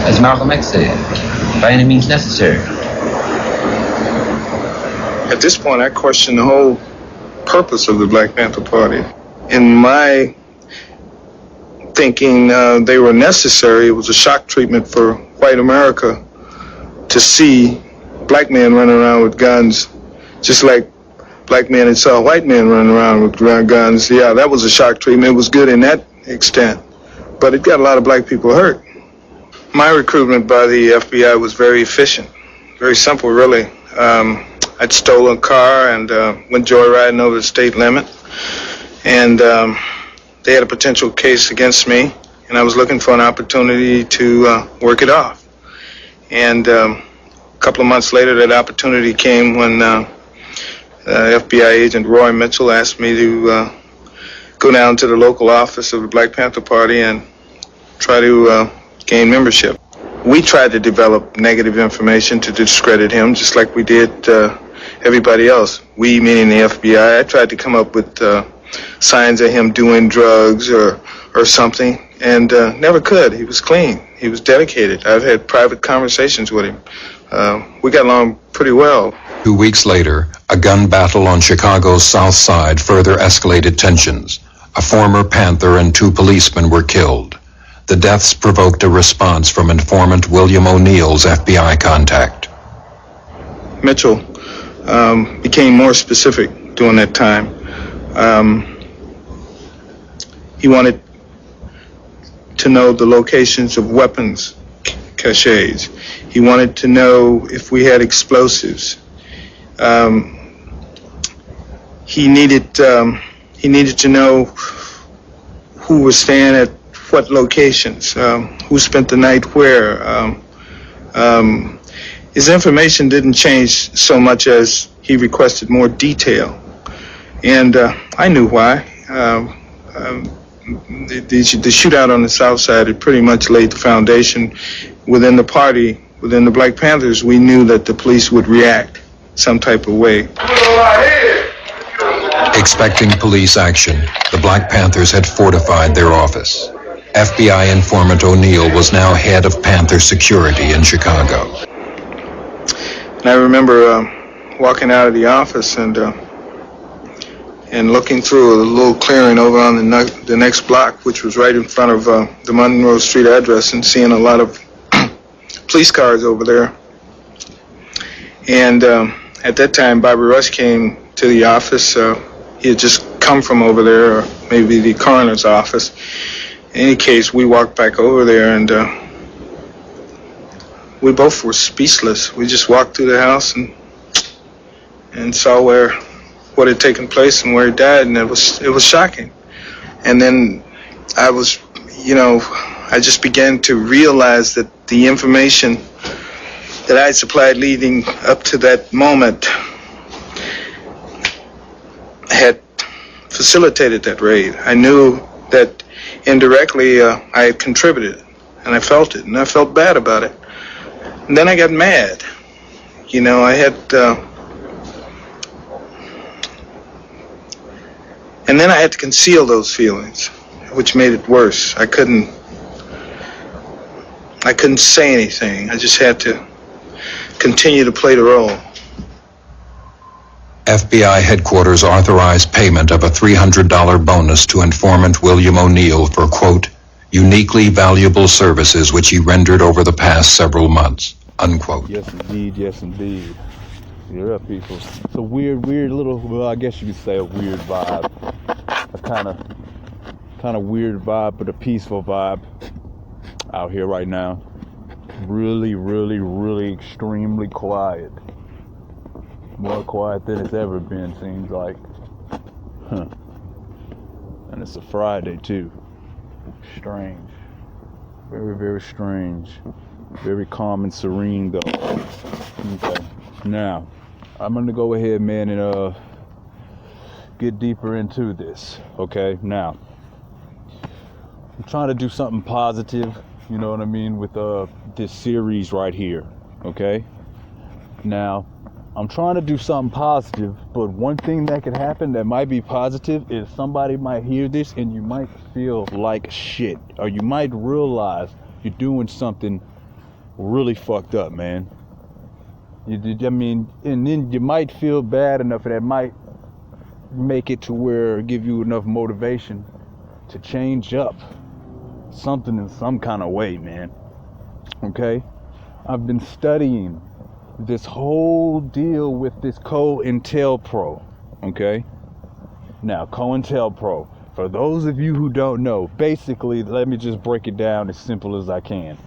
as Malcolm X said, by any means necessary. At this point, I question the whole purpose of the Black Panther Party. In my thinking, they were necessary. It was a shock treatment for white America to see black men running around with guns, just like black men that saw white men running around with guns. Yeah, that was a shock treatment. It was good in that extent, but it got a lot of black people hurt. My recruitment by the FBI was very efficient, very simple, really. I'd stolen a car and went joyriding over the state limit, and they had a potential case against me, and I was looking for an opportunity to work it off. And a couple of months later, that opportunity came when FBI agent Roy Mitchell asked me to go down to the local office of the Black Panther Party and try to gain membership. We tried to develop negative information to discredit him, just like we did everybody else. We, meaning the FBI, I tried to come up with signs of him doing drugs or something, and never could. He was clean. He was dedicated. I've had private conversations with him. We got along pretty well. 2 weeks later, a gun battle on Chicago's South Side further escalated tensions. A former Panther and 2 policemen were killed. The deaths provoked a response from informant William O'Neill's FBI contact. Mitchell became more specific during that time. He wanted to know the locations of weapons caches. He wanted to know if we had explosives. He needed to know who was staying at what locations, who spent the night where. His information didn't change so much as he requested more detail, and I knew why. The shootout on the South Side had pretty much laid the foundation. Within the party, within the Black Panthers, we knew that the police would react some type of way. Expecting police action, the Black Panthers had fortified their office. FBI informant O'Neill was now head of Panther security in Chicago. And I remember walking out of the office and looking through a little clearing over on the next block, which was right in front of the Monroe Street address, and seeing a lot of police cars over there. And at that time, Bobby Rush came to the office. He had just come from over there, or maybe the coroner's office. In any case, we walked back over there, and we both were speechless. We just walked through the house and saw what had taken place and where he died, and it was shocking. And then I just began to realize that the information that I had supplied leading up to that moment had facilitated that raid. I knew that indirectly I had contributed, and I felt it, and I felt bad about it. And then I got mad. I had and then I had to conceal those feelings, which made it worse. I couldn't say anything. I just had to continue to play the role. FBI headquarters authorized payment of a $300 bonus to informant William O'Neill for, quote, uniquely valuable services which he rendered over the past several months, unquote. Yes, indeed. Yes, indeed. Yeah, people. It's a weird little, well, I guess you could say a weird vibe. A kind of weird vibe, but a peaceful vibe out here right now. Really, really, really extremely quiet. More quiet than it's ever been, seems like. And it's a Friday, too. Strange. Very, very strange. Very calm and serene, though. Okay. Now, I'm going to go ahead, man, and get deeper into this. Okay? Now, I'm trying to do something positive, you know what I mean, with this series right here. Okay? Now, I'm trying to do something positive, but one thing that could happen that might be positive is somebody might hear this and you might feel like shit, or you might realize you're doing something really fucked up, man. I mean, and then you might feel bad enough, and that might make it to where give you enough motivation to change up something in some kind of way, man. Okay? I've been studying this whole deal with this COINTELPRO. Okay? Now, COINTELPRO, for those of you who don't know, basically, let me just break it down as simple as I can.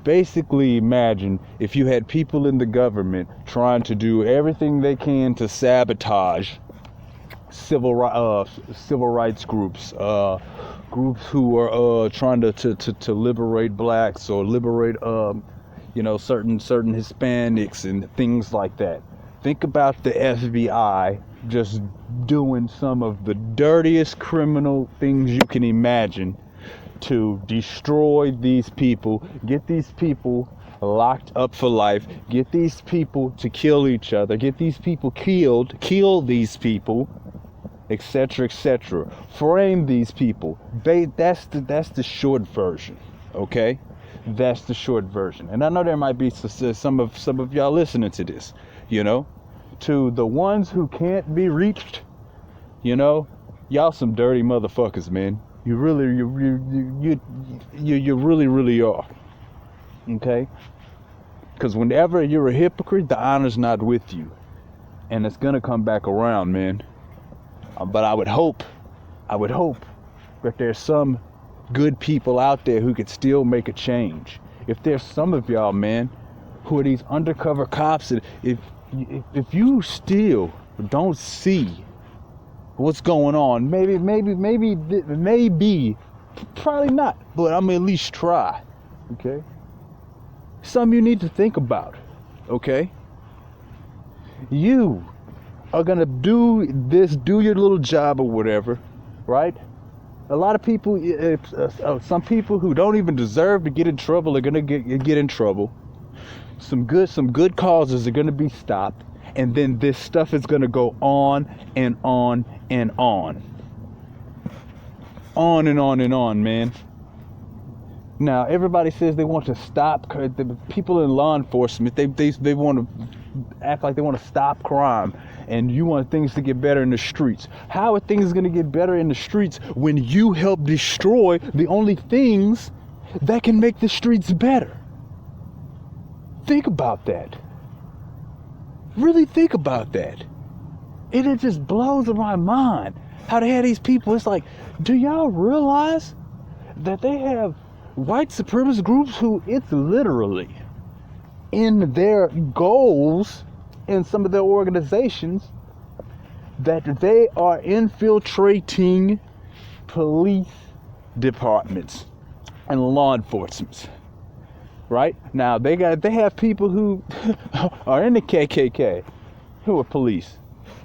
Basically, imagine if you had people in the government trying to do everything they can to sabotage civil rights groups, groups who are trying to liberate blacks or liberate certain Hispanics and things like that. Think about the FBI just doing some of the dirtiest criminal things you can imagine to destroy these people, get these people locked up for life, get these people to kill each other, get these people killed, kill these people, etc., etc. Frame these people. That's the short version, okay? That's the short version. And I know there might be some of y'all listening to this, to the ones who can't be reached, y'all some dirty motherfuckers, man. You really are. Okay? Because whenever you're a hypocrite, the honor's not with you. And it's gonna come back around, man. But I would hope that there's some good people out there who could still make a change. If there's some of y'all, man, who are these undercover cops, and if you still don't see what's going on, maybe, probably not, but I'm gonna at least try, okay? Something you need to think about, okay? You are gonna do your little job or whatever, right? A lot of people, some people who don't even deserve to get in trouble are gonna get in trouble. Some good causes are gonna be stopped, and then this stuff is gonna go on and on and on. On and on and on, man. Now, everybody says they want to stop, the people in law enforcement, they want to act like they want to stop crime, and you want things to get better in the streets. How are things going to get better in the streets when you help destroy the only things that can make the streets better? Think about that. Really think about that. It just blows my mind how they have these people. It's like, do y'all realize that they have white supremacist groups who it's literally in their goals in some of their organizations that they are infiltrating police departments and law enforcement. Right? Now they have people who are in the KKK who are police.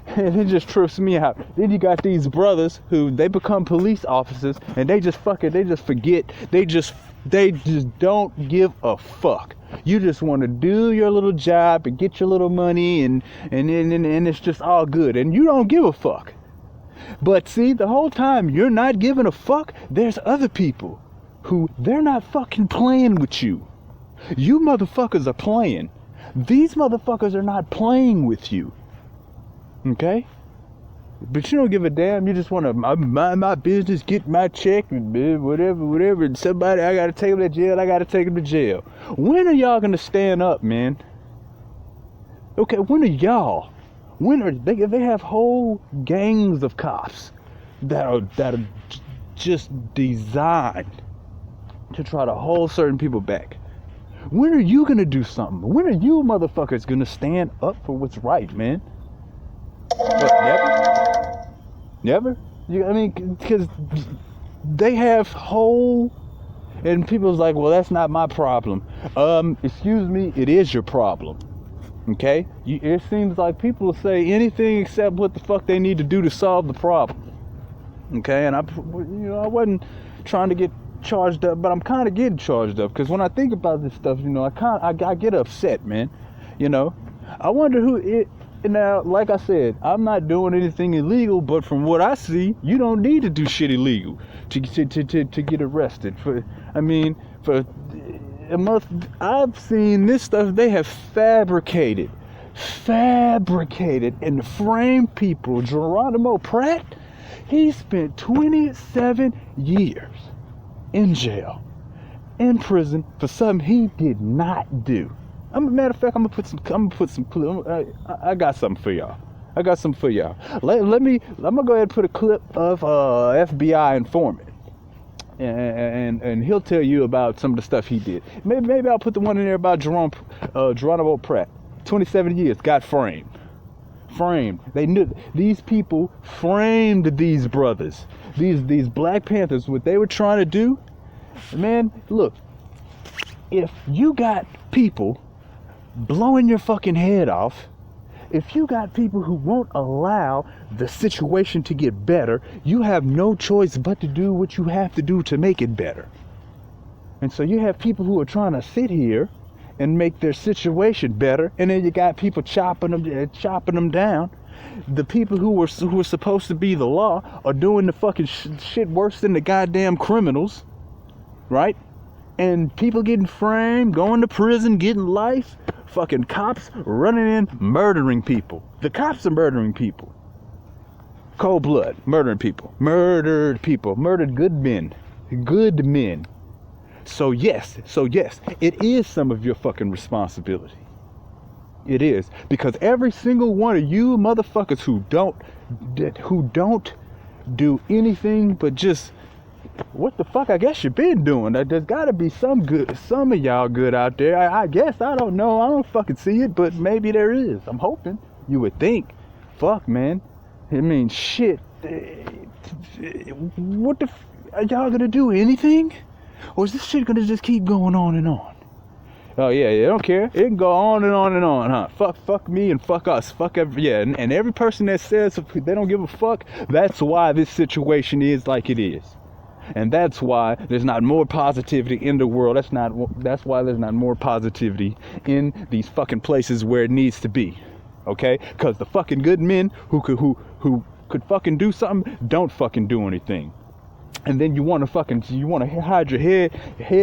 And it just trips me out. Then you got these brothers who they become police officers and they just forget. They just don't give a fuck. You just want to do your little job and get your little money and it's just all good. And you don't give a fuck. But see, the whole time you're not giving a fuck, there's other people who they're not fucking playing with you. You motherfuckers are playing. These motherfuckers are not playing with you. Okay? But you don't give a damn. You just want to mind my business, get my check, and whatever. And somebody, I got to take them to jail. When are y'all going to stand up, man? Okay, when are y'all? When are they have whole gangs of cops that are just designed to try to hold certain people back. When are you going to do something? When are you motherfuckers going to stand up for what's right, man? What, never? Because they have whole... And people's like, well, that's not my problem. Excuse me, it is your problem. Okay? It seems like people will say anything except what the fuck they need to do to solve the problem. Okay? And I wasn't trying to get charged up, but I'm kind of getting charged up, because when I think about this stuff, I get upset, man. I wonder who it... Now, like I said, I'm not doing anything illegal, but from what I see, you don't need to do shit illegal to get arrested. I've seen this stuff. They have fabricated and framed people. Geronimo Pratt, he spent 27 years in jail, in prison for something he did not do. Matter of fact, I'm gonna put some clip. I got something for y'all. I'm gonna go ahead and put a clip of FBI informant, and he'll tell you about some of the stuff he did. Maybe I'll put the one in there about Geronimo Pratt. 27 years, got framed. They knew, these people framed these brothers, these Black Panthers. What they were trying to do, man, look, if you got people blowing your fucking head off, if you got people who won't allow the situation to get better, you have no choice but to do what you have to do to make it better. And so you have people who are trying to sit here and make their situation better, and then you got people chopping them down. The people who were supposed to be the law are doing the fucking shit worse than the goddamn criminals, right? And people getting framed, going to prison, getting life. Fucking cops running in, murdering people. The cops are murdering people. Cold blood, murdering people. Murdered good men. Good men. So yes, it is some of your fucking responsibility. It is. Because every single one of you motherfuckers who don't do anything but just, what the fuck I guess you been doing? There's gotta be some of y'all good out there. I guess, I don't know. I don't fucking see it, but maybe there is. I'm hoping. You would think. Fuck, man. I mean, shit. What the are y'all gonna do anything? Or is this shit gonna just keep going on and on? Oh yeah, I don't care. It can go on and on and on, huh? Fuck me and fuck us. Fuck and every person that says they don't give a fuck, that's why this situation is like it is. And that's why there's not more positivity in the world. That's why there's not more positivity in these fucking places where it needs to be. Okay? Because the fucking good men who could fucking do something don't fucking do anything. And then you want to hide your head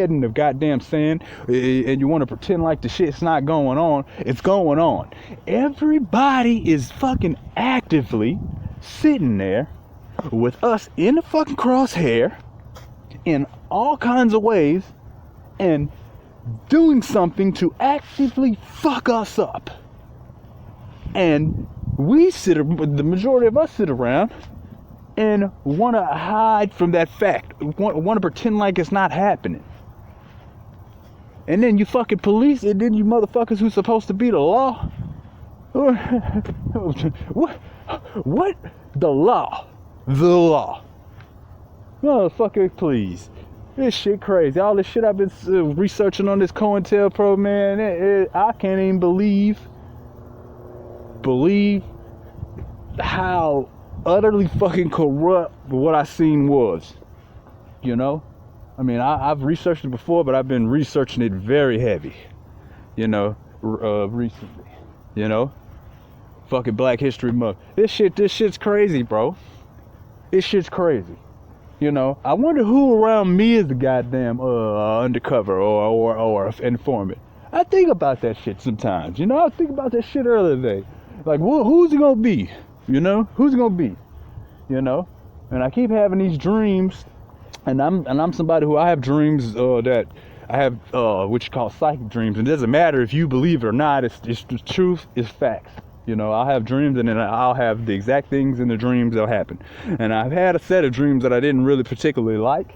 in the goddamn sand, and you want to pretend like the shit's not going on. It's going on. Everybody is fucking actively sitting there with us in the fucking crosshair in all kinds of ways and doing something to actively fuck us up. And the majority of us sit around and want to hide from that fact, want to pretend like it's not happening. And then you fucking police, and then you motherfuckers who's supposed to be the law. What? The law. Motherfucker, please. This shit crazy. All this shit I've been researching on this COINTELPRO, man, I can't even believe how utterly fucking corrupt what I seen was. You know? I mean, I've researched it before, but I've been researching it very heavy. You know, recently. You know? Fucking Black History Month. This shit's crazy, bro. This shit's crazy. You know, I wonder who around me is the goddamn undercover or informant. I think about that shit sometimes. You know, I think about that shit earlier today. Like, who's it gonna be? You know, who's it gonna be? You know, and I keep having these dreams, and I'm somebody who I have dreams that I have what you call psychic dreams, and it doesn't matter if you believe it or not. It's the truth. It's facts. You know, I'll have dreams, and then I'll have the exact things in the dreams that'll happen. And I've had a set of dreams that I didn't really particularly like,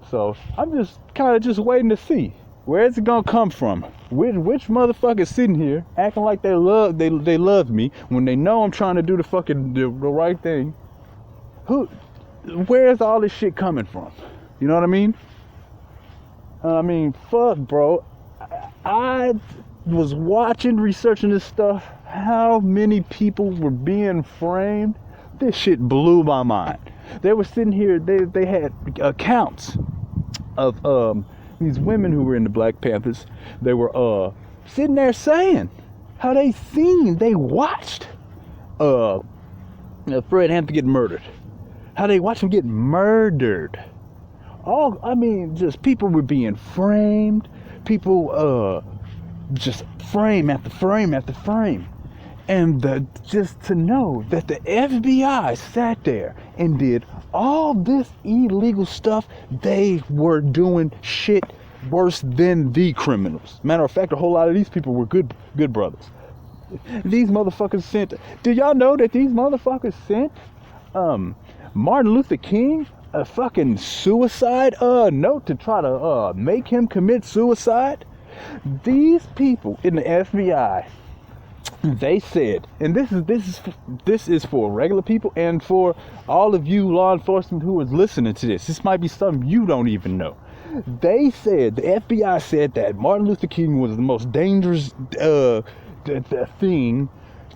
so I'm just kind of waiting to see where is it gonna come from. Which motherfucker's sitting here acting like they love me when they know I'm trying to do the right thing? Where's all this shit coming from? You know what I mean? I mean, fuck, bro. I was researching this stuff. How many people were being framed? This shit blew my mind. They were sitting here. They had accounts of these women who were in the Black Panthers. They were sitting there saying how they watched Fred Hampton get murdered. How they watched him get murdered. Just people were being framed. people just frame after frame after frame. And just to know that the FBI sat there and did all this illegal stuff, they were doing shit worse than the criminals. Matter of fact, a whole lot of these people were good brothers. These motherfuckers sent. Did y'all know that these motherfuckers sent Martin Luther King a fucking suicide note to try to make him commit suicide? These people in the FBI, they said, and this is for regular people and for all of you law enforcement who is listening to this. This might be something you don't even know. They said, the FBI said that Martin Luther King was the most dangerous thing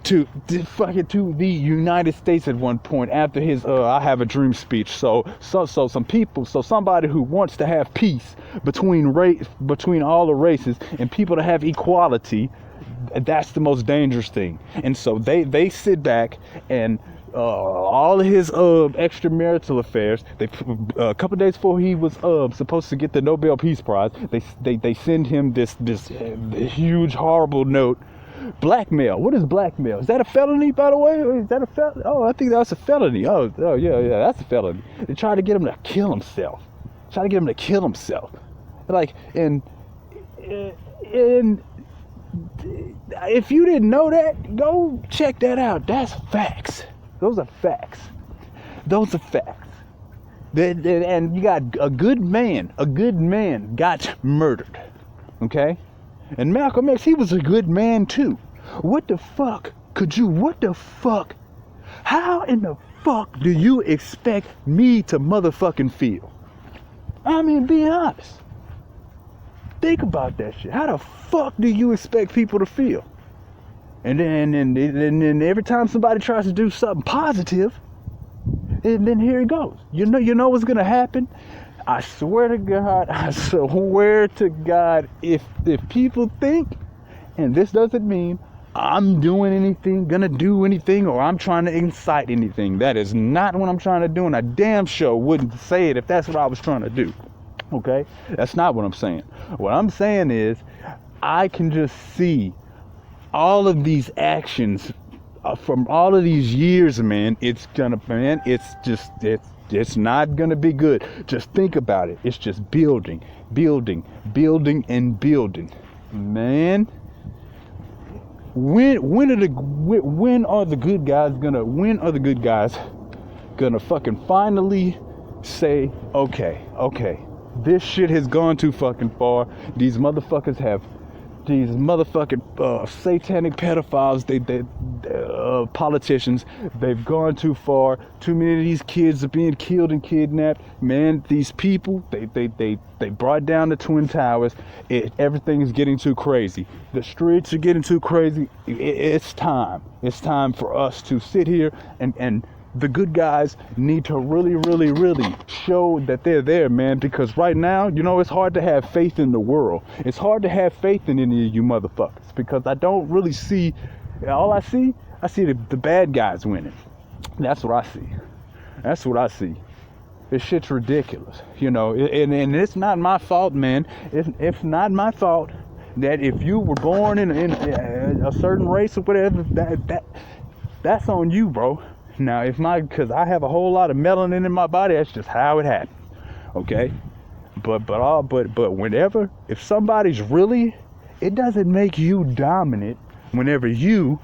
to the United States at one point after his I Have a Dream speech. So somebody who wants to have peace between all the races and people to have equality, that's the most dangerous thing. And so they sit back and all of his extramarital affairs, a couple days before he was supposed to get the Nobel Peace Prize, they send him this huge horrible note. Blackmail. What is blackmail? Is that a felony, by the way? Is that a felony? Oh, I think that's a felony. Oh yeah, that's a felony. They try to get him to kill himself. Like, and if you didn't know that, go check that out. That's facts. Those are facts. And you got a good man got murdered. Okay? And Malcolm X, he was a good man too. What the fuck? How in the fuck do you expect me to motherfucking feel? I mean, be honest. Think about that shit. How the fuck do you expect people to feel? And then every time somebody tries to do something positive, and then here it goes. You know what's gonna happen? I swear to God, if people think, and this doesn't mean I'm doing anything, gonna do anything, or I'm trying to incite anything. That is not what I'm trying to do, and I damn sure wouldn't say it if that's what I was trying to do. Okay? That's not what I'm saying. What I'm saying is, I can just see all of these actions from all of these years, man. It's not gonna be good. Just think about it. It's just building, and building. Man, when are the good guys gonna fucking finally say, okay, this shit has gone too fucking far. These motherfuckers these motherfucking satanic pedophiles, they politicians, they've gone too far. Too many of these kids are being killed and kidnapped. Man, these people, they brought down the Twin Towers. Everything is getting too crazy. The streets are getting too crazy. It's time for us to sit here and the good guys need to really show that they're there, man, because right now, it's hard to have faith in the world. It's hard to have faith in any of you motherfuckers, because I don't really see, I see the bad guys winning. That's what I see. This shit's ridiculous, and it's not my fault, man. It's not my fault that if you were born in a certain race or whatever, that's on you, bro. Now, because I have a whole lot of melanin in my body, that's just how it happened, okay? But whenever, if somebody's really, it doesn't make you dominant whenever you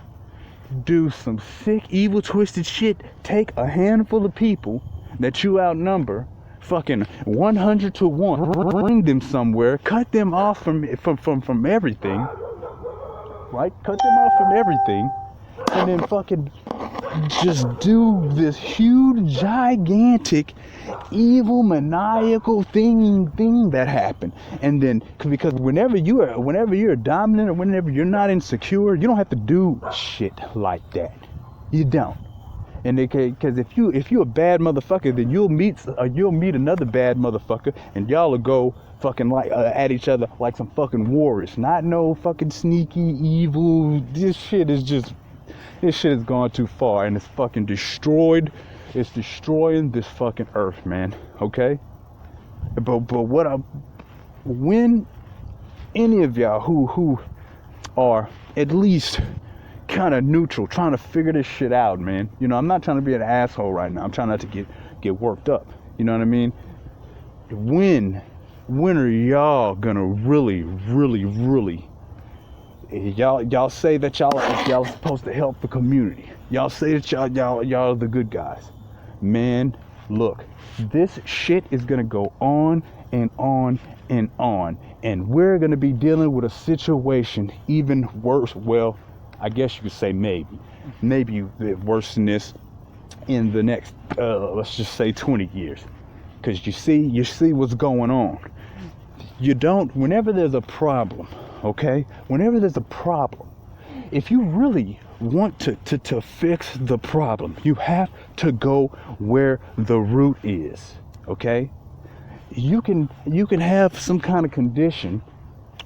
do some sick, evil, twisted shit, take a handful of people that you outnumber, fucking 100 to 1, bring them somewhere, cut them off from everything, right? Cut them off from everything, and then fucking just do this huge, gigantic, evil, maniacal thing that happened. And then, because whenever you're dominant or whenever you're not insecure, you don't have to do shit like that. You don't. And because if you're a bad motherfucker, then you'll meet another bad motherfucker, and y'all will go fucking like at each other like some fucking warriors. Not no fucking sneaky evil. This shit has gone too far, and it's fucking destroyed. It's destroying this fucking earth, man. Okay? But when any of y'all who are at least kind of neutral, trying to figure this shit out, man. You know, I'm not trying to be an asshole right now. I'm trying not to get worked up. You know what I mean? When are y'all gonna really y'all say that y'all supposed to help the community. Y'all say that y'all are the good guys. Man, look, this shit is gonna go on and on and on, and we're gonna be dealing with a situation even worse. Well, I guess you could say maybe worse than this in the next let's just say 20 years, because you see what's going on. Whenever there's a problem, okay, whenever there's a problem, if you really want to fix the problem, you have to go where the root is. Okay, you can have some kind of condition,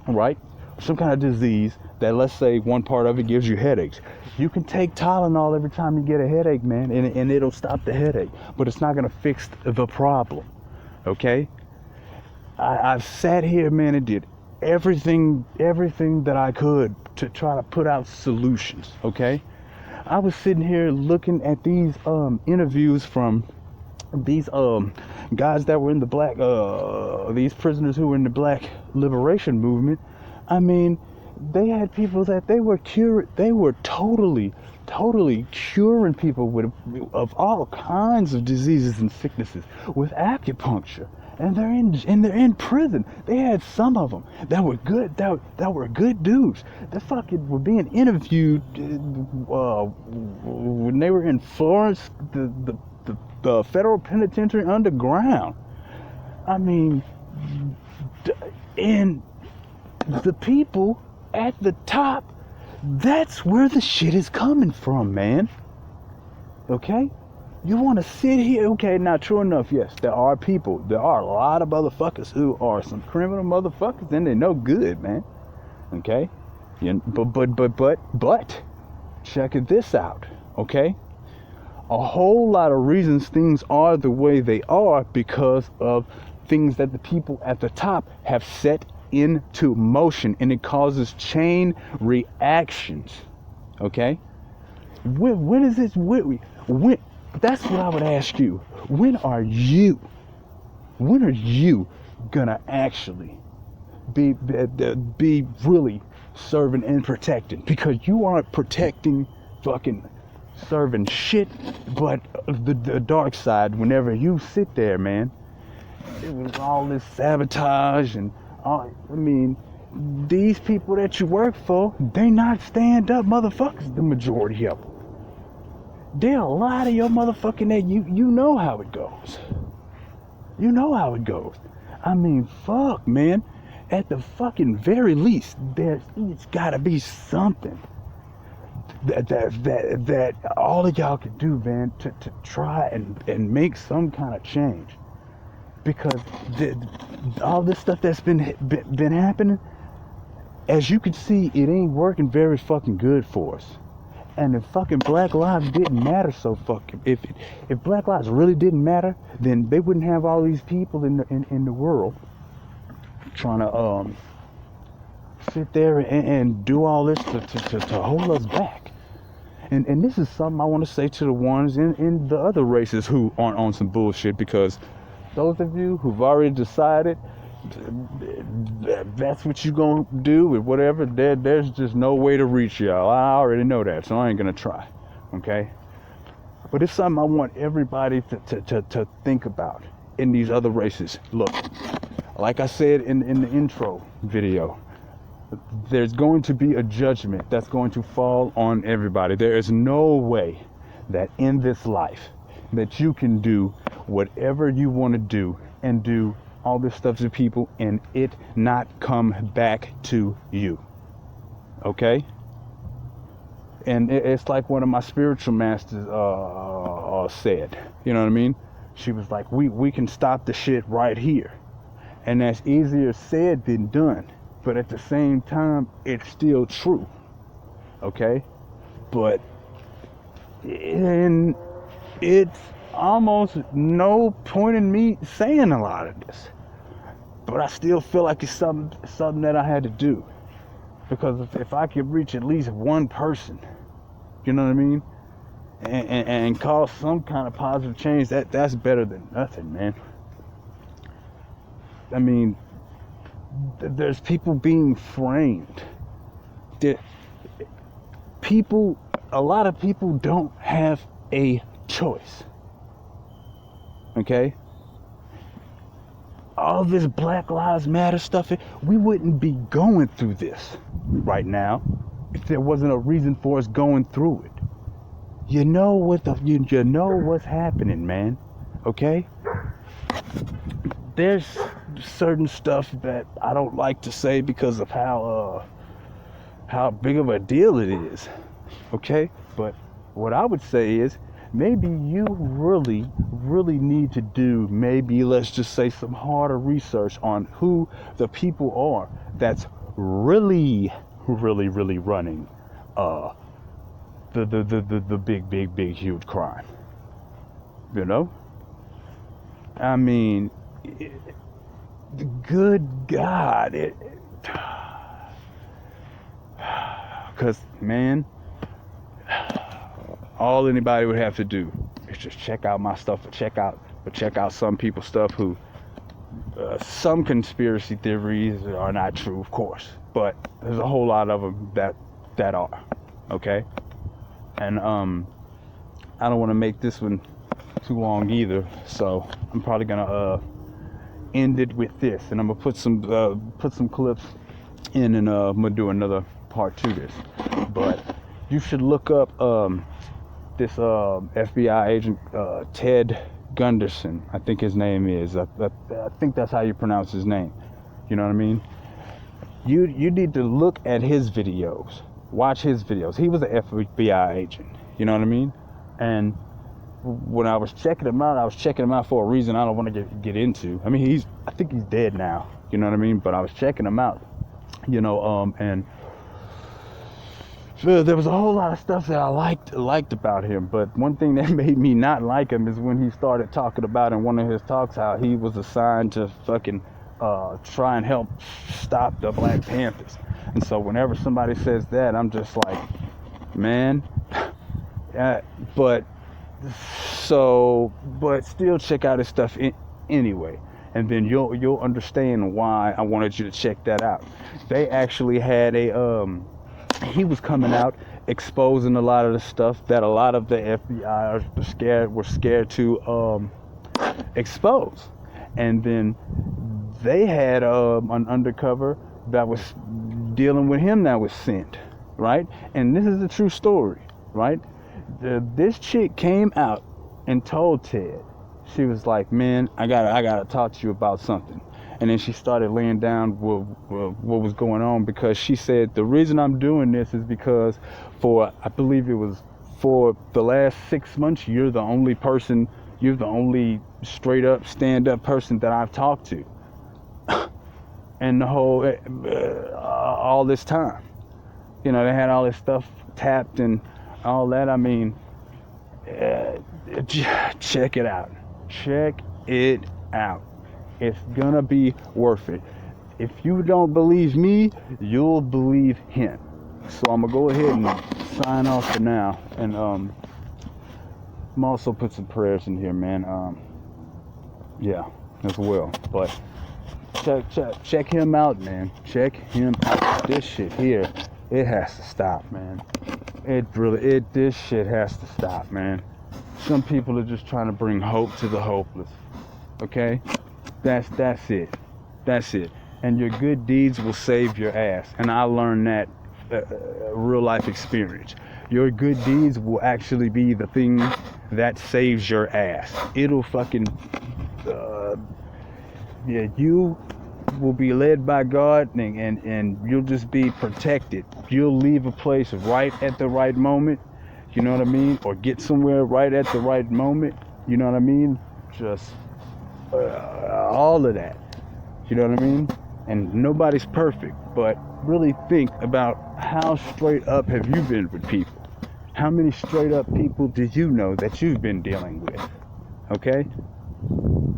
right, some kind of disease that, let's say, one part of it gives you headaches. You can take Tylenol every time you get a headache, man, and it'll stop the headache, but it's not going to fix the problem. Okay, I've sat here, man, and did everything that I could to try to put out solutions. Okay, I was sitting here looking at these interviews from these guys that were in the black these prisoners who were in the black liberation movement. I mean, they had people that they were totally curing people of all kinds of diseases and sicknesses with acupuncture, and they're in prison. They had some of them that were good, that were good dudes. They fucking were being interviewed when they were in Florence, the federal penitentiary underground. I mean, and the people at the top, that's where the shit is coming from, man. Okay? You want to sit here? Okay, now, true enough, yes, there are a lot of motherfuckers who are some criminal motherfuckers, and they're no good, man. Okay? But check this out, okay? A whole lot of reasons things are the way they are because of things that the people at the top have set into motion, and it causes chain reactions. Okay, when is this? When that's what I would ask you. When are you gonna actually be really serving and protecting? Because you aren't protecting, fucking serving shit, but the dark side. Whenever you sit there, man, it was all this sabotage and I mean, these people that you work for, they not stand up motherfuckers, the majority of them. They'll lie to your motherfucking that you know how it goes. You know how it goes. I mean, fuck, man. At the fucking very least, it's gotta be something that all of y'all can do, man, to try and make some kind of change. Because all this stuff that's been happening, as you can see, it ain't working very fucking good for us. And if fucking Black Lives didn't matter, so fucking if Black Lives really didn't matter, then they wouldn't have all these people in the world trying to sit there and do all this to hold us back. And this is something I want to say to the ones in the other races who aren't on some bullshit, because those of you who've already decided that's what you're gonna do with whatever, there's just no way to reach y'all. I already know that, so I ain't gonna try. Okay? But it's something I want everybody to think about in these other races. Look, like I said in the intro video, there's going to be a judgment that's going to fall on everybody. There is no way that in this life that you can do whatever you want to do and do all this stuff to people and it not come back to you. Okay? And it's like one of my spiritual masters said, you know what I mean? She was like, we can stop the shit right here. And that's easier said than done, but at the same time, it's still true. Okay? But it's almost no point in me saying a lot of this. but I still feel like it's something that I had to do, because if I could reach at least one person, you know what I mean, and cause some kind of positive change, that's better than nothing, man. I mean, there's people being framed. A lot of people don't have a choice. Okay? All this Black Lives Matter stuff, we wouldn't be going through this right now if there wasn't a reason for us going through it. You know you know what's happening, man. Okay? There's certain stuff that I don't like to say because of how big of a deal it is. Okay? But what I would say is, maybe you really need to do, maybe let's just say, some harder research on who the people are that's really running the big huge crime. You know? I mean, good God, because, man, all anybody would have to do is just check out my stuff, or check out some people's stuff who, some conspiracy theories are not true, of course, but there's a whole lot of them that are, okay? And I don't want to make this one too long either, so I'm probably gonna end it with this, and I'm gonna put some clips in, and I'm gonna do another part to this. But you should look up this FBI agent, Ted Gunderson, I think his name is. I think that's how you pronounce his name. You know what I mean? You need to look at his videos, watch his videos. He was an FBI agent. You know what I mean? And when I was checking him out, for a reason I don't want to get into. I mean, I think he's dead now. You know what I mean? But I was checking him out. You know, and there was a whole lot of stuff that I liked about him, but one thing that made me not like him is when he started talking about in one of his talks how he was assigned to fucking try and help stop the Black Panthers. And so whenever somebody says that, I'm just like, man, but still check out his stuff anyway, and then you'll understand why I wanted you to check that out. They actually had he was coming out exposing a lot of the stuff that a lot of the FBI were scared to expose. And then they had an undercover that was dealing with him that was sent, right? And this is a true story, right? This chick came out and told Ted, she was like, man, I gotta talk to you about something. And then she started laying down what was going on, because she said, the reason I'm doing this is because I believe it was for the last 6 months, you're the only straight up stand up person that I've talked to. And the whole, all this time, you know, they had all this stuff tapped and all that. I mean, check it out. Check it out. It's gonna be worth it. If you don't believe me, you'll believe him. So I'm gonna go ahead and sign off for now, and I'm also put some prayers in here, man. Yeah, as well. But check him out, man. Check him out. This shit here, it has to stop, man. This shit has to stop, man. Some people are just trying to bring hope to the hopeless. Okay? That's it. That's it. And your good deeds will save your ass. And I learned that real life experience. Your good deeds will actually be the thing that saves your ass. It'll fucking you will be led by God, and you'll just be protected. You'll leave a place right at the right moment, you know what I mean? Or get somewhere right at the right moment, you know what I mean? Just all of that, you know what I mean? And nobody's perfect, but really think about how straight up have you been with people? How many straight up people do you know that you've been dealing with? Okay?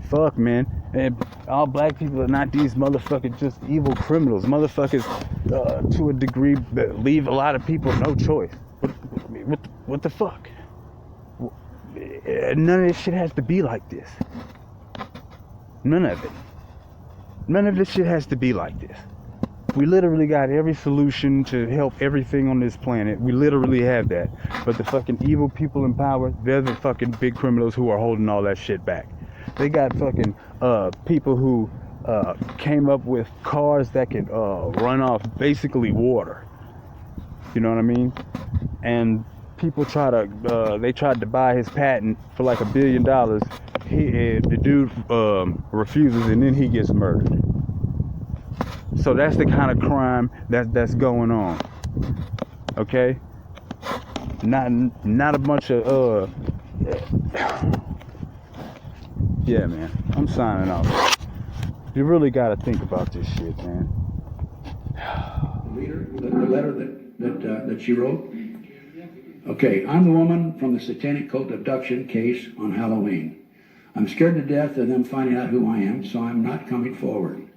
Fuck, man. And all black people are not these motherfuckers just evil criminals. Motherfuckers, to a degree, leave a lot of people no choice. What the fuck? None of this shit has to be like this. None of it. None of this shit has to be like this. We literally got every solution to help everything on this planet. We literally have that. But the fucking evil people in power, they're the fucking big criminals who are holding all that shit back. They got fucking people who came up with cars that can run off basically water. You know what I mean? And people tried to buy his patent for like $1 billion. The dude refuses, and then he gets murdered. So that's the kind of crime that's going on. Okay? Not a bunch of yeah, man. I'm signing off. You really gotta think about this shit, man. The letter that she wrote. Okay, I'm the woman from the satanic cult abduction case on Halloween. I'm scared to death of them finding out who I am, so I'm not coming forward.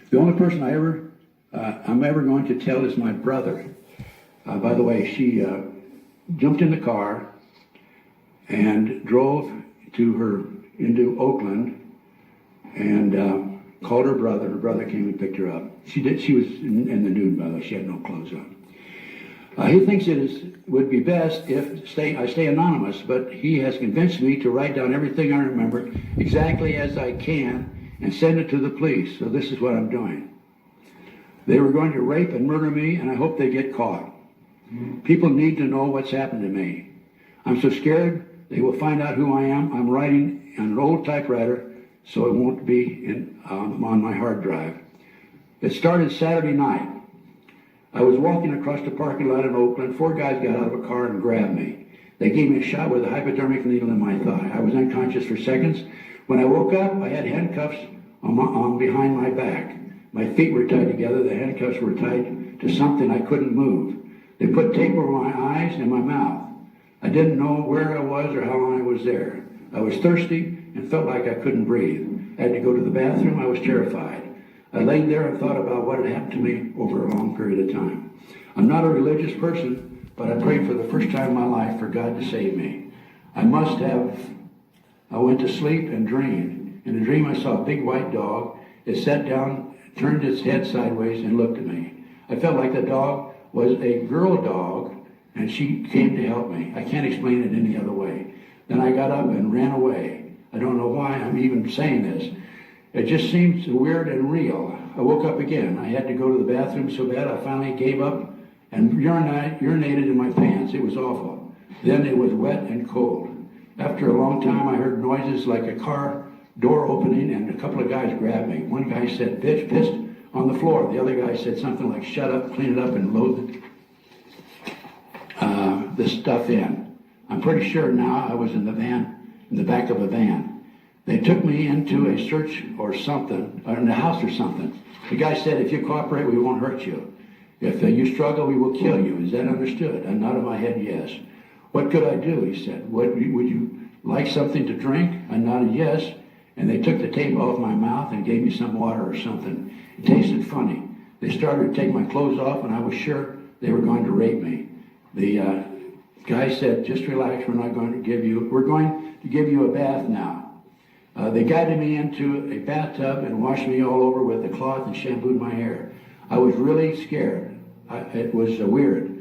The only person I'm ever going to tell is my brother. By the way, she jumped in the car and drove into Oakland and called her brother. Her brother came and picked her up. She was in the nude, by the way. She had no clothes on. He thinks would be best if I stay anonymous, but he has convinced me to write down everything I remember exactly as I can and send it to the police. So this is what I'm doing. They were going to rape and murder me, and I hope they get caught. People need to know what's happened to me. I'm so scared they will find out who I am. I'm writing on an old typewriter, so it won't be on my hard drive. It started Saturday night. I was walking across the parking lot in Oakland. 4 guys got out of a car and grabbed me. They gave me a shot with a hypodermic needle in my thigh. I was unconscious for seconds. When I woke up, I had handcuffs on behind my back. My feet were tied together. The handcuffs were tied to something I couldn't move. They put tape over my eyes and my mouth. I didn't know where I was or how long I was there. I was thirsty and felt like I couldn't breathe. I had to go to the bathroom. I was terrified. I laid there and thought about what had happened to me over a long period of time. I'm not a religious person, but I prayed for the first time in my life for God to save me. I went to sleep and dreamed. In a dream I saw a big white dog. It sat down, turned its head sideways, and looked at me. I felt like the dog was a girl dog, and she came to help me. I can't explain it any other way. Then I got up and ran away. I don't know why I'm even saying this. It just seems weird and real. I woke up again. I had to go to the bathroom so bad I finally gave up and urinated in my pants. It was awful. Then it was wet and cold. After a long time, I heard noises like a car door opening, and a couple of guys grabbed me. One guy said, "Bitch, pissed on the floor." The other guy said something like, "Shut up, clean it up, and load the stuff in." I'm pretty sure now I was in the back of a van. They took me into a search or something, or in the house or something. The guy said, "If you cooperate, we won't hurt you. If you struggle, we will kill you." Is that understood? I nodded my head yes. "What could I do?" he said. Would you like something to drink? I nodded yes. And they took the tape off my mouth and gave me some water or something. It tasted funny. They started to take my clothes off, and I was sure they were going to rape me. The guy said, "Just relax, we're going to give you a bath now." They guided me into a bathtub and washed me all over with a cloth and shampooed my hair. I was really scared. It was weird.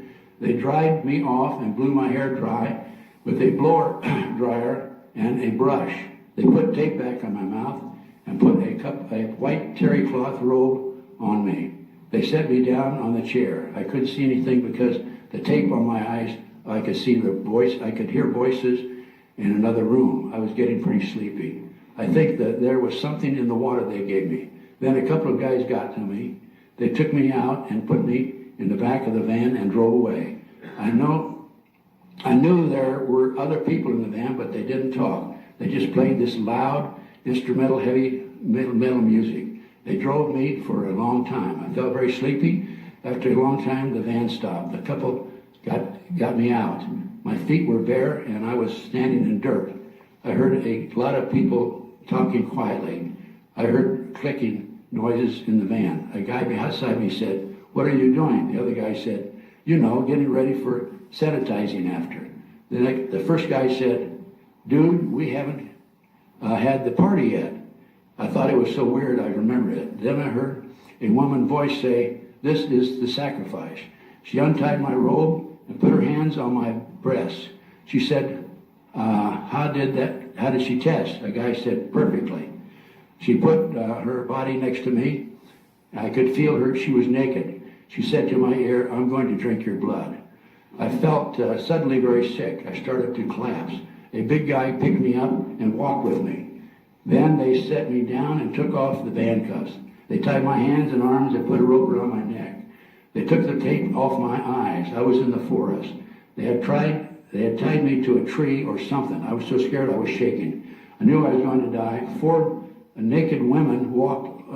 They dried me off and blew my hair dry with a blower dryer and a brush. They put tape back on my mouth and put a white terry cloth robe on me. They set me down on the chair. I couldn't see anything because the tape on my eyes. I could see I could hear voices in another room. I was getting pretty sleepy. I think that there was something in the water they gave me. Then a couple of guys got to me. They took me out and put me in the back of the van and drove away. I knew there were other people in the van, but they didn't talk. They just played this loud, instrumental, heavy metal music. They drove me for a long time. I felt very sleepy. After a long time, the van stopped. The couple got me out. My feet were bare, and I was standing in dirt. I heard a lot of people talking quietly. I heard clicking noises in the van. A guy beside me said, "What are you doing?" The other guy said, "You know, getting ready for sanitizing after." The first guy said, "Dude, we haven't had the party yet." I thought it was so weird I remembered it. Then I heard a woman's voice say, "This is the sacrifice." She untied my robe and put her hands on my breasts. She said, how did she test? A guy said, "Perfectly." She put her body next to me. I could feel her, she was naked. She said to my ear, "I'm going to drink your blood." I felt suddenly very sick. I started to collapse. A big guy picked me up and walked with me. Then they set me down and took off the handcuffs. They tied my hands and arms and put a rope around my neck. They took the tape off my eyes. I was in the forest. They had tied me to a tree or something. I was so scared I was shaking. I knew I was going to die. 4 naked women walked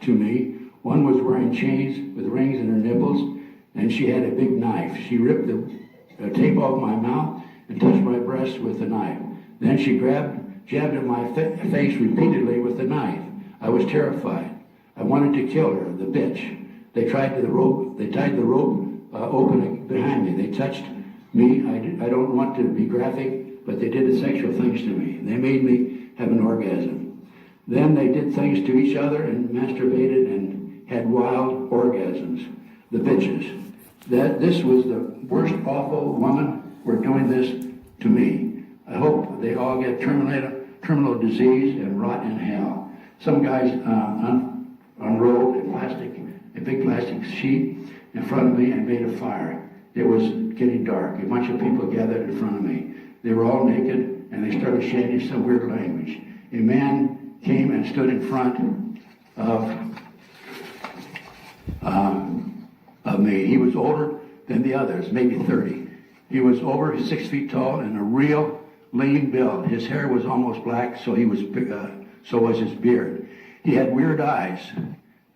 to me. One was wearing chains with rings in her nipples, and she had a big knife. She ripped the tape off my mouth and touched my breast with the knife. Then she jabbed at my face repeatedly with the knife. I was terrified. I wanted to kill her, the bitch. They tied the rope open behind me. They touched me. I don't want to be graphic, but they did sexual things to me. They made me have an orgasm. Then they did things to each other and masturbated and had wild orgasms. The bitches. This was the worst awful woman were doing this to me. I hope they all get terminal disease and rot in hell. Some guys unrolled a big plastic sheet in front of me and made a fire. It was getting dark. A bunch of people gathered in front of me. They were all naked and they started chanting some weird language. A man came and stood in front of me. He was older than the others, maybe 30. He was over 6 feet tall and a real lean build. His hair was almost black, so was his beard. He had weird eyes.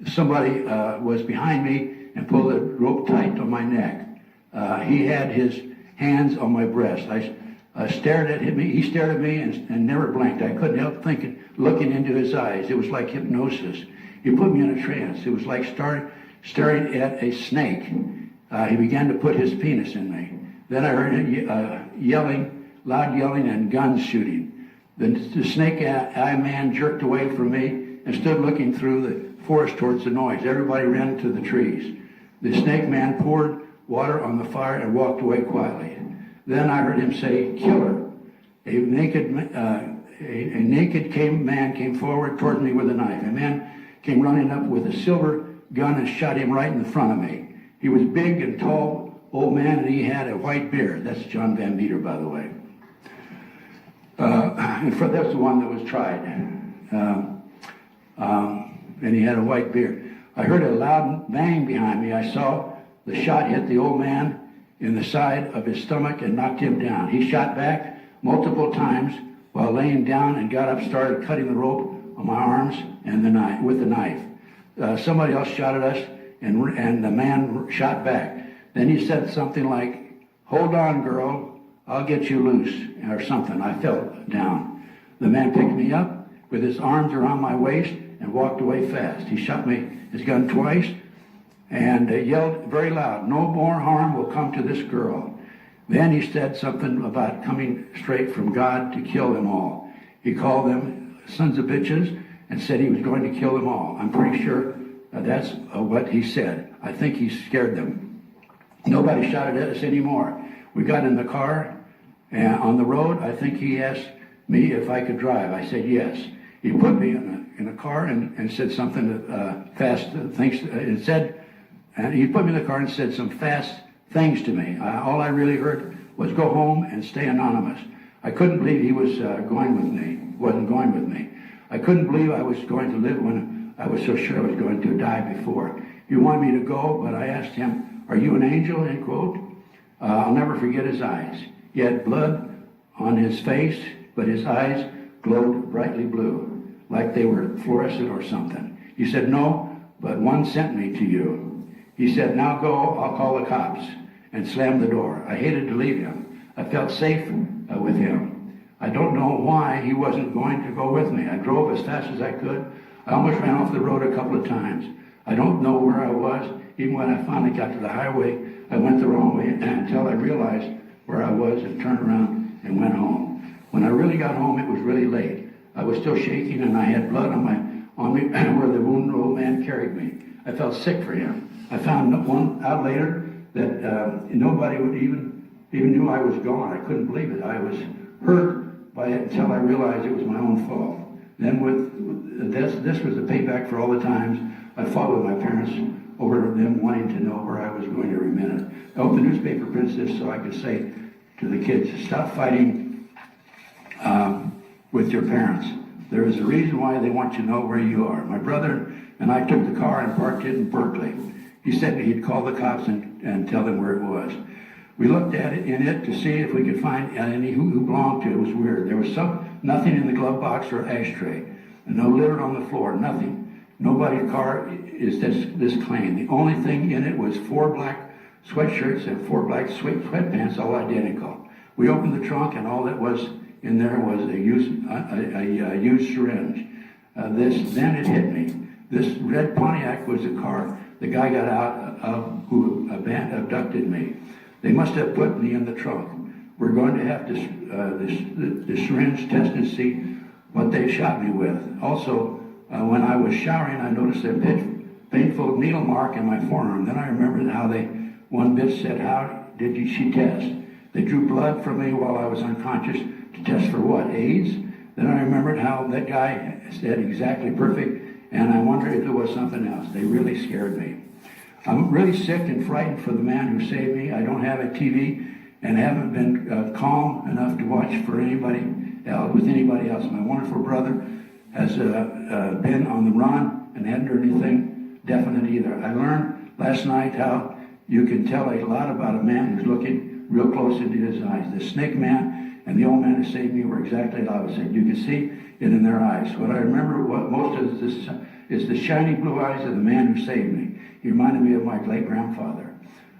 Somebody was behind me and pulled the rope tight on my neck. He had his hands on my breast. I stared at him. He stared at me and never blinked. I couldn't help looking into his eyes. It was like hypnosis. He put me in a trance. It was like staring at a snake. He began to put his penis in me. Then I heard loud yelling and guns shooting. The snake-eye man jerked away from me and stood looking through the forest towards the noise. Everybody ran to the trees. The snake man poured water on the fire and walked away quietly. Then I heard him say, "Kill her." A naked man came forward towards me with a knife. A man came running up with a silver gun and shot him right in the front of me. He was big and tall, old man, and he had a white beard. That's John Van Meter, by the way. That's the one that was tried. And he had a white beard. I heard a loud bang behind me. I saw the shot hit the old man in the side of his stomach and knocked him down. He shot back multiple times while laying down and got up, started cutting the rope on my arms and with the knife. Somebody else shot at us, and the man shot back. Then he said something like, "Hold on, girl, I'll get you loose," or something. I fell down. The man picked me up with his arms around my waist and walked away fast. He shot me his gun twice and yelled very loud, "No more harm will come to this girl." Then he said something about coming straight from God to kill them all. He called them sons of bitches and said he was going to kill them all. I'm pretty sure that's what he said. I think he scared them. Nobody shouted at us anymore. We got in the car and on the road. I think he asked me if I could drive. I said yes. He put me in a car and said something fast things. And he put me in the car and said some fast things to me. All I really heard was "Go home and stay anonymous." I couldn't believe he was going with me. Wasn't going with me. I couldn't believe I was going to live when I was so sure I was going to die before. He wanted me to go, but I asked him, "Are you an angel?" End quote. I'll never forget his eyes. He had blood on his face, but his eyes glowed brightly blue, like they were fluorescent or something. He said, "No, but one sent me to you." He said, "Now go, I'll call the cops," and slammed the door. I hated to leave him. I felt safe with him. I don't know why he wasn't going to go with me. I drove as fast as I could. I almost ran off the road a couple of times. I don't know where I was. Even when I finally got to the highway, I went the wrong way until I realized where I was and turned around and went home. When I really got home, it was really late. I was still shaking and I had blood on me where the wounded old man carried me. I felt sick for him. I found one out later that nobody would even knew I was gone. I couldn't believe it. I was hurt by it until I realized it was my own fault. Then with this was the payback for all the times I fought with my parents over them wanting to know where I was going every minute. I hope the newspaper prints this so I could say to the kids, stop fighting with your parents. There is a reason why they want you to know where you are. My brother and I took the car and parked it in Berkeley. He said he'd call the cops and tell them where it was. We looked at it to see if we could find any who belonged to it. It was weird. There was nothing in the glove box or ashtray. No litter on the floor, nothing. Nobody's car is this clean. The only thing in it was 4 black sweatshirts and 4 black sweatpants, all identical. We opened the trunk and all that was in there was a used syringe. Then it hit me. This red Pontiac was the car the guy got out of who abducted me. They must have put me in the trunk. We're going to have the syringe test and see what they shot me with. Also, when I was showering, I noticed a painful needle mark in my forearm. Then I remembered how one bitch said, how did she test? They drew blood from me while I was unconscious to test for what, AIDS? Then I remembered how that guy said exactly perfect, and I wondered if there was something else. They really scared me. I'm really sick and frightened for the man who saved me. I don't have a TV and haven't been calm enough to watch for anybody else. My wonderful brother has been on the run and hadn't heard anything definite either. I learned last night how you can tell a lot about a man who's looking real close into his eyes. The snake man and the old man who saved me were exactly opposite. You can see it in their eyes. What I remember most is the shiny blue eyes of the man who saved me. He reminded me of my late grandfather.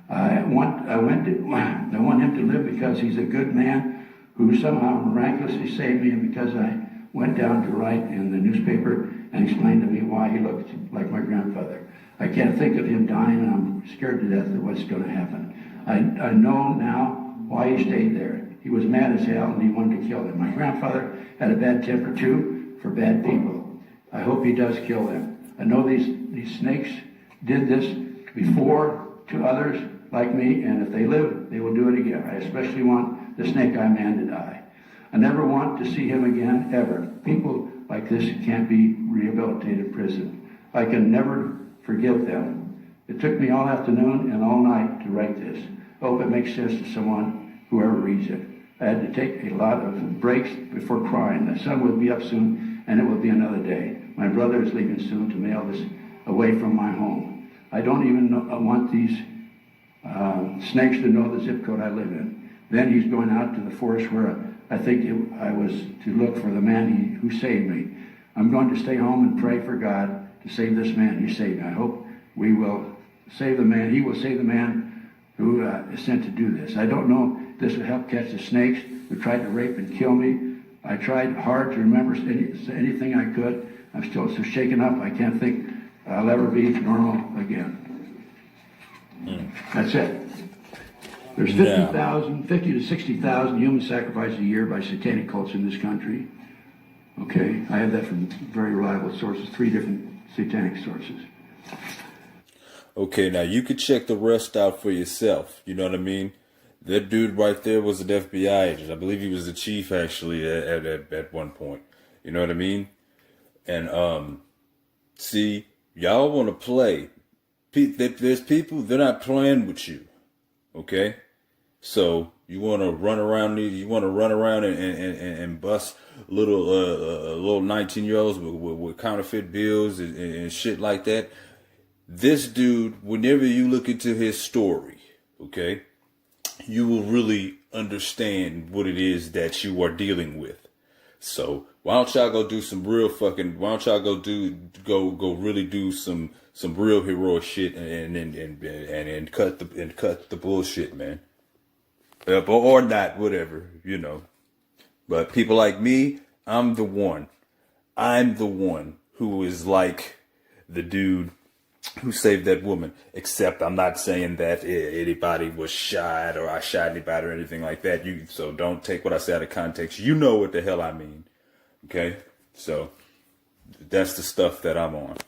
I want him to live because he's a good man who somehow miraculously saved me, and because I went down to write in the newspaper and explained to me why he looked like my grandfather. I can't think of him dying, and I'm scared to death of what's going to happen. I know now why he stayed there. He was mad as hell, and he wanted to kill them. My grandfather had a bad temper, too, for bad people. I hope he does kill them. I know these snakes did this before to others like me, and if they live, they will do it again. I especially want the snake eye man to die. I never want to see him again, ever. People like this can't be rehabilitated in prison. I can never forgive them. It took me all afternoon and all night to write this. I hope it makes sense to someone, whoever reads it. I had to take a lot of breaks before crying. The sun will be up soon, and it will be another day. My brother is leaving soon to mail this away from my home. I don't even want these snakes to know the zip code I live in. Then he's going out to the forest where I think I was to look for the man who saved me. I'm going to stay home and pray for God to save this man. He saved me. I hope we will save the man. He will save the man who is sent to do this. I don't know if this will help catch the snakes who tried to rape and kill me. I tried hard to remember anything I could. I'm still so shaken up, I can't think I'll ever be normal again. That's it. There's 50 to 60,000 human sacrifices a year by satanic cults in this country. Okay, I have that from very reliable sources, 3 different satanic sources. Okay, now you could check the rest out for yourself. You know what I mean? That dude right there was an FBI agent. I believe he was the chief actually at one point. You know what I mean? And see, y'all want to play. There's people, they're not playing with you. Okay? So you want to run around and bust little 19-year-olds with counterfeit bills and shit like that. This dude, whenever you look into his story, okay, you will really understand what it is that you are dealing with. So why don't y'all go do some real fucking? Why don't y'all go really do some real heroic shit and cut the bullshit, man. Or not, whatever, you know. But people like me, I'm the one who is like the dude who saved that woman. Except I'm not saying that anybody was shot or I shot anybody or anything like that. So don't take what I say out of context. You know what the hell I mean. Okay? So that's the stuff that I'm on.